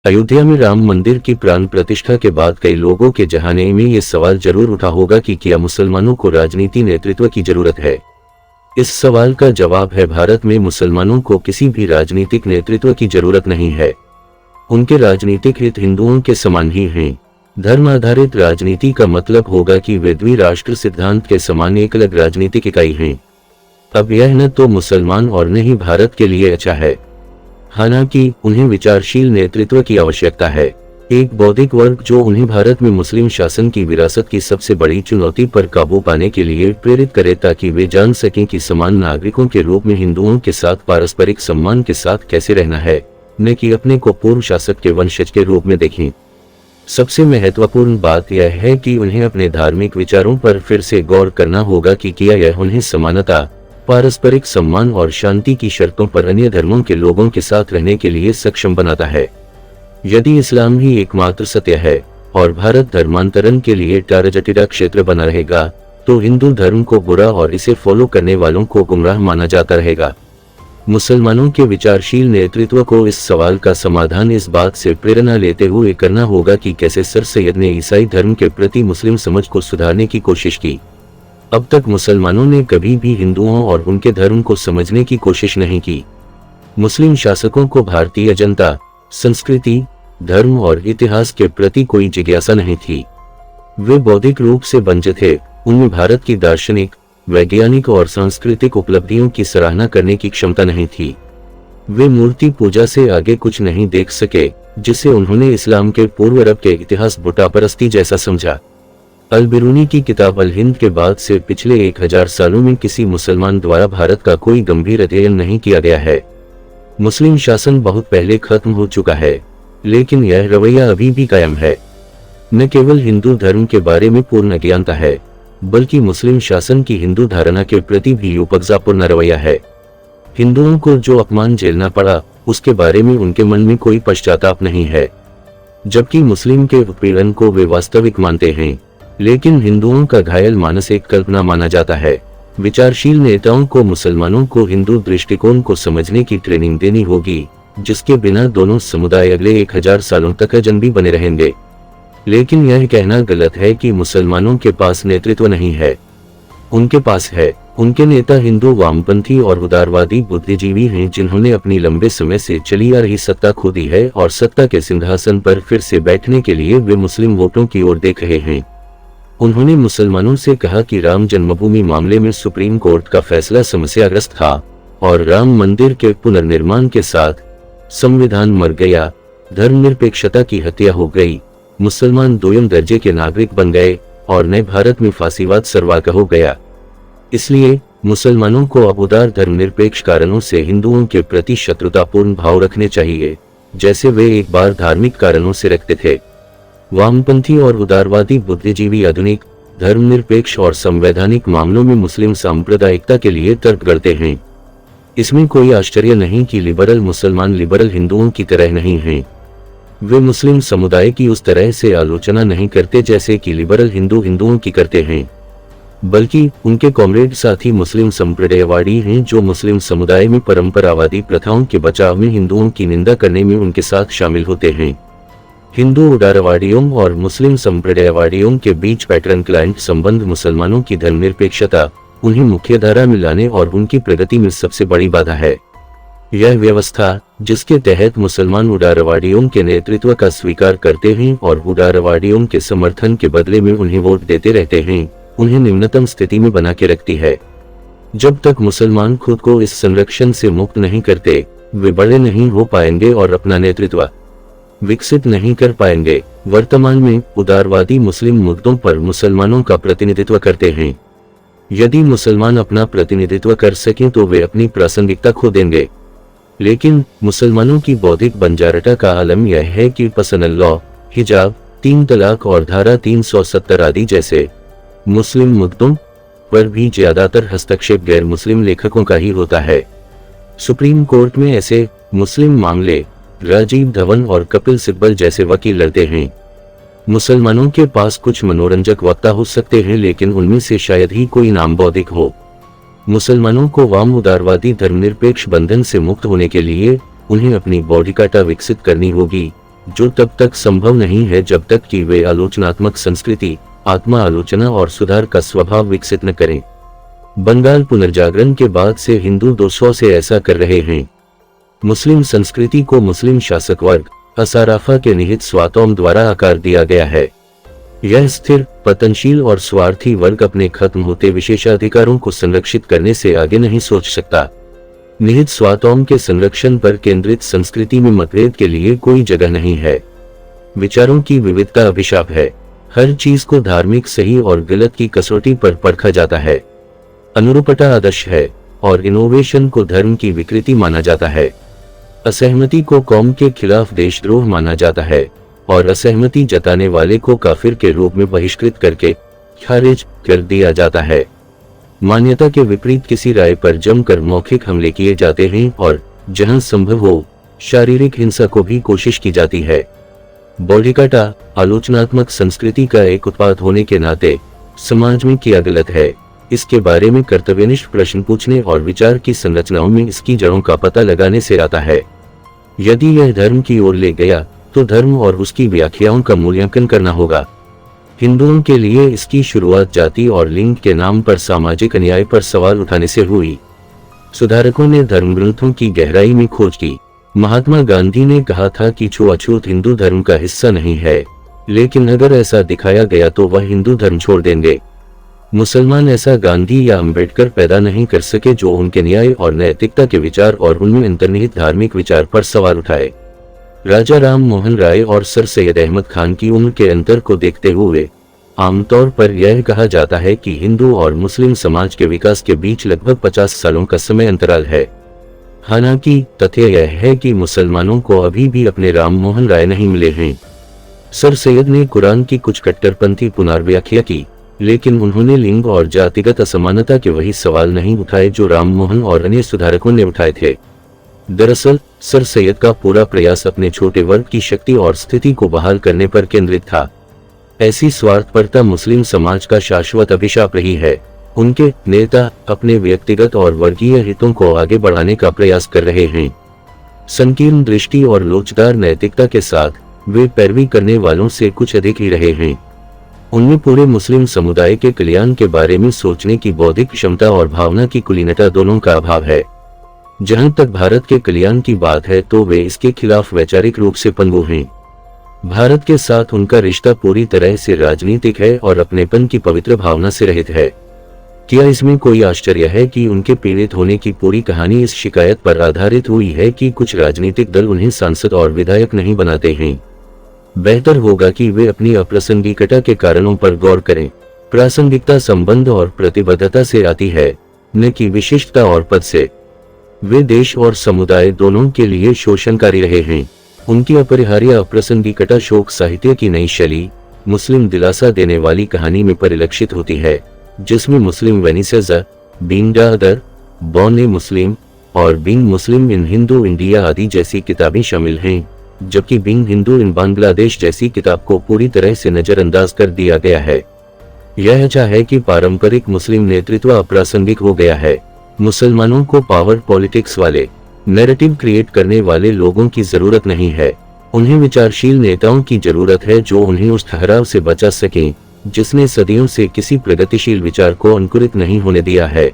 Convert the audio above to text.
अयोध्या में राम मंदिर की प्राण प्रतिष्ठा के बाद कई लोगों के जहाने में ये सवाल जरूर उठा होगा कि क्या मुसलमानों को राजनीति नेतृत्व की जरूरत है। इस सवाल का जवाब है, भारत में मुसलमानों को किसी भी राजनीतिक नेतृत्व की जरूरत नहीं है। उनके राजनीतिक हित हिंदुओं के समान ही हैं। धर्म आधारित राजनीति का मतलब होगा कि वे द्विराष्ट्र सिद्धांत के समान एक अलग राजनीतिक इकाई हैं। अब यह न तो मुसलमान और न ही भारत के लिए अच्छा है। हालांकि उन्हें विचारशील नेतृत्व की आवश्यकता है, एक बौद्धिक वर्ग जो उन्हें भारत में मुस्लिम शासन की विरासत की सबसे बड़ी चुनौती पर काबू पाने के लिए प्रेरित करे, ताकि वे जान सकें कि समान नागरिकों के रूप में हिंदुओं के साथ पारस्परिक सम्मान के साथ कैसे रहना है, न कि अपने को पूर्व शासक के वंशज के रूप में देखें। सबसे महत्वपूर्ण बात यह है कि उन्हें अपने धार्मिक विचारों पर फिर से गौर करना होगा कि क्या यह उन्हें समानता, पारस्परिक सम्मान और शांति की शर्तों पर अन्य धर्मों के लोगों के साथ रहने के लिए सक्षम बनाता है। यदि इस्लाम ही एकमात्र सत्य है और भारत धर्मांतरण के लिए टारगेटेड क्षेत्र बना रहेगा, तो हिंदू धर्म को बुरा और इसे फॉलो करने वालों को गुमराह माना जाता रहेगा। मुसलमानों के विचारशील नेतृत्व को इस सवाल का समाधान इस बात से प्रेरणा लेते हुए करना होगा कि कैसे सर सैयद ने ईसाई धर्म के प्रति मुस्लिम समझ को सुधारने की कोशिश की। अब तक मुसलमानों ने कभी भी हिंदुओं और उनके धर्म को समझने की कोशिश नहीं की। मुस्लिम शासकों को भारतीय जनता, संस्कृति, धर्म और इतिहास के प्रति कोई जिज्ञासा नहीं थी। वे बौद्धिक रूप से वंचित थे। उनमें भारत की दार्शनिक, वैज्ञानिक और सांस्कृतिक उपलब्धियों की सराहना करने की क्षमता नहीं थी। वे मूर्ति पूजा से आगे कुछ नहीं देख सके, जिसे उन्होंने इस्लाम के पूर्व अरब के इतिहास बुतापरस्ती जैसा समझा। अल-बिरूनी की किताब अल-हिंद के बाद से पिछले 1000 सालों में किसी मुसलमान द्वारा भारत का कोई गंभीर अध्ययन नहीं किया गया है। मुस्लिम शासन बहुत पहले खत्म हो चुका है, लेकिन यह रवैया अभी भी कायम है। न केवल हिंदू धर्म के बारे में पूर्ण अज्ञानता है, बल्कि मुस्लिम शासन की हिंदू धारणा के प्रति भी उपजापूर्ण रवैया है। हिंदुओं को जो अपमान झेलना पड़ा, उसके बारे में उनके मन में कोई पश्चाताप नहीं है, जबकि मुस्लिम के उत्पीड़न को वे वास्तविक मानते हैं। लेकिन हिंदुओं का घायल मानस एक कल्पना माना जाता है। विचारशील नेताओं को मुसलमानों को हिंदू दृष्टिकोण को समझने की ट्रेनिंग देनी होगी, जिसके बिना दोनों समुदाय अगले 1000 सालों तक अजनबी बने रहेंगे। लेकिन यह कहना गलत है कि मुसलमानों के पास नेतृत्व नहीं है। उनके पास है। उनके नेता हिंदू वामपंथी और उदारवादी बुद्धिजीवी हैं, जिन्होंने अपनी लंबे समय से चली आ रही सत्ता खो दी है और सत्ता के सिंहासन पर फिर से बैठने के लिए वे मुस्लिम वोटों की ओर देख रहे हैं। उन्होंने मुसलमानों से कहा कि राम जन्मभूमि मामले में सुप्रीम कोर्ट का फैसला समस्याग्रस्त था और राम मंदिर के पुनर्निर्माण के साथ संविधान मर गया, धर्मनिरपेक्षता की हत्या हो गई, मुसलमान दोयम दर्जे के नागरिक बन गए और नए भारत में फांसीवाद सर्वाक हो गया। इसलिए मुसलमानों को अब उदार धर्मनिरपेक्ष कारणों से हिंदुओं के प्रति शत्रुतापूर्ण भाव रखने चाहिए, जैसे वे एक बार धार्मिक कारणों से रखते थे। वामपंथी और उदारवादी बुद्धिजीवी आधुनिक, धर्मनिरपेक्ष और संवैधानिक मामलों में मुस्लिम सांप्रदायिकता के लिए तर्क करते हैं। इसमें कोई आश्चर्य नहीं कि लिबरल मुसलमान लिबरल हिंदुओं की तरह नहीं हैं। वे मुस्लिम समुदाय की उस तरह से आलोचना नहीं करते जैसे कि लिबरल हिंदू हिंदुओं की करते हैं, बल्कि उनके कॉमरेड साथी मुस्लिम संप्रदायवादी हैं, जो मुस्लिम समुदाय में परंपरावादी प्रथाओं के बचाव में हिंदुओं की निंदा करने में उनके साथ शामिल होते हैं। हिंदू उदारवादियों और मुस्लिम संप्रदायवादियों के बीच पैटर्न क्लाइंट संबंध मुसलमानों की धर्मनिरपेक्षता, उन्हें मुख्यधारा में लाने और उनकी प्रगति में सबसे बड़ी बाधा है। यह व्यवस्था, जिसके तहत मुसलमान उदारवादियों के नेतृत्व का स्वीकार करते हैं और उदारवादियों के समर्थन के बदले में उन्हें वोट देते रहते हैं, उन्हें निम्नतम स्थिति में बना के रखती है। जब तक मुसलमान खुद को इस संरक्षण से मुक्त नहीं करते, वे बड़े नहीं हो पाएंगे और अपना नेतृत्व विकसित नहीं कर पाएंगे। वर्तमान में उदारवादी मुस्लिम मुद्दों पर मुसलमानों का प्रतिनिधित्व करते हैं। यदि मुसलमान अपना प्रतिनिधित्व कर सकें तो वे अपनी प्रासंगिकता खो देंगे। लेकिन मुसलमानों की बौद्धिक बंजारता का आलम यह है कि पर्सनल लॉ, हिजाब, 3 तलाक और धारा 370 आदि जैसे मुस्लिम मुद्दों पर भी ज्यादातर हस्तक्षेप गैर मुस्लिम लेखकों का ही होता है। सुप्रीम कोर्ट में ऐसे मुस्लिम मामले राजीव धवन और कपिल सिब्बल जैसे वकील लड़ते हैं। मुसलमानों के पास कुछ मनोरंजक वक्ता हो सकते हैं, लेकिन उनमें से शायद ही कोई नाम बौद्धिक हो। मुसलमानों को वाम उदारवादी धर्मनिरपेक्ष बंधन से मुक्त होने के लिए उन्हें अपनी बॉडीकाटा विकसित करनी होगी, जो तब तक संभव नहीं है जब तक कि वे आलोचनात्मक संस्कृति, आत्मा आलोचना और सुधार का स्वभाव विकसित न करें। बंगाल पुनर्जागरण के बाद से हिंदू 200 से ऐसा कर रहे हैं। मुस्लिम संस्कृति को मुस्लिम शासक वर्ग असाराफा के निहित स्वार्थों द्वारा आकार दिया गया है। यह स्थिर, पतनशील और स्वार्थी वर्ग अपने खत्म होते विशेषाधिकारों को संरक्षित करने से आगे नहीं सोच सकता। निहित स्वार्थों के संरक्षण पर केंद्रित संस्कृति में मतभेद के लिए कोई जगह नहीं है। विचारों की विविधता अभिशाप है। हर चीज को धार्मिक सही और गलत की कसौटी पर परखा जाता है। अनुरूपता आदर्श है और इनोवेशन को धर्म की विकृति माना जाता है। असहमति को कौम के खिलाफ देशद्रोह माना जाता है और असहमति जताने वाले को काफिर के रूप में बहिष्कृत करके खारिज कर दिया जाता है। मान्यता के विपरीत किसी राय पर जमकर मौखिक हमले किए जाते हैं और जहां संभव हो शारीरिक हिंसा को भी कोशिश की जाती है। बॉडीकाटा आलोचनात्मक संस्कृति का एक उत्पाद होने के नाते समाज में क्या गलत है, इसके बारे में कर्तव्यनिष्ठ प्रश्न पूछने और विचार की संरचनाओं में इसकी जड़ों का पता लगाने से आता है। यदि यह धर्म की ओर ले गया तो धर्म और उसकी व्याख्याओं का मूल्यांकन करना होगा। हिंदुओं के लिए इसकी शुरुआत जाति और लिंग के नाम पर सामाजिक अन्याय पर सवाल उठाने से हुई। सुधारकों ने धर्म ग्रंथों की गहराई में खोज की। महात्मा गांधी ने कहा था कि छुआछूत हिंदू धर्म का हिस्सा नहीं है, लेकिन अगर ऐसा दिखाया गया तो वह हिंदू धर्म छोड़ देंगे। मुसलमान ऐसा गांधी या अंबेडकर पैदा नहीं कर सके जो उनके न्याय और नैतिकता के विचार और उनमें अंतर्निहित धार्मिक विचार पर सवाल उठाए। राजा राम मोहन राय और सर सैयद अहमद खान की उम्र के अंतर को देखते हुए आमतौर पर यह कहा जाता है कि हिंदू और मुस्लिम समाज के विकास के बीच लगभग 50 सालों का समय अंतराल है। हालांकि तथ्य यह है कि मुसलमानों को अभी भी अपने राम मोहन राय नहीं मिले हैं। सर सैयद ने कुरान की कुछ कट्टरपंथी पुनर्व्याख्या की, लेकिन उन्होंने लिंग और जातिगत असमानता के वही सवाल नहीं उठाए जो राम मोहन और अन्य सुधारकों ने उठाए थे। दरअसल सर सैयद का पूरा प्रयास अपने छोटे वर्ग की शक्ति और स्थिति को बहाल करने पर केंद्रित था। ऐसी स्वार्थपरता मुस्लिम समाज का शाश्वत अभिशाप रही है। उनके नेता अपने व्यक्तिगत और वर्गीय हितों को आगे बढ़ाने का प्रयास कर रहे हैं। संकीर्ण दृष्टि और लोचदार नैतिकता के साथ वे पैरवी करने वालों से कुछ अधिक ही रहे हैं। उनमें पूरे मुस्लिम समुदाय के कल्याण के बारे में सोचने की बौद्धिक क्षमता और भावना की कुलीनता दोनों का अभाव है। जहां तक भारत के कल्याण की बात है तो वे इसके खिलाफ वैचारिक रूप से पंगु हैं। भारत के साथ उनका रिश्ता पूरी तरह से राजनीतिक है और अपनेपन की पवित्र भावना से रहित है। क्या इसमें कोई आश्चर्य है कि उनके पीड़ित होने की पूरी कहानी इस शिकायत पर आधारित हुई है कि कुछ राजनीतिक दल उन्हें सांसद और विधायक नहीं बनाते हैं। बेहतर होगा कि वे अपनी अप्रासंगिकता के कारणों पर गौर करें। प्रासंगिकता संबंध और प्रतिबद्धता से आती है, न कि विशिष्टता और पद से। वे देश और समुदाय दोनों के लिए शोषणकारी रहे हैं। उनकी अपरिहार्य अप्रासंगिकता शोक साहित्य की नई शैली, मुस्लिम दिलासा देने वाली कहानी में परिलक्षित होती है, जिसमें Muslim vanishes, being the other, born a Muslim और being Muslim in Hindu India आदि जैसी किताबें शामिल हैं, जबकि बीइंग हिंदू इन बांग्लादेश जैसी किताब को पूरी तरह से नजरअंदाज कर दिया गया है। यह अच्छा है कि पारंपरिक मुस्लिम नेतृत्व अप्रासंगिक हो गया है। मुसलमानों को पावर पॉलिटिक्स वाले नैरेटिव क्रिएट करने वाले लोगों की जरूरत नहीं है। उन्हें विचारशील नेताओं की जरूरत है जो उन्हें उस ठहराव से बचा सकें जिसने सदियों से किसी प्रगतिशील विचार को अंकुरित नहीं होने दिया है।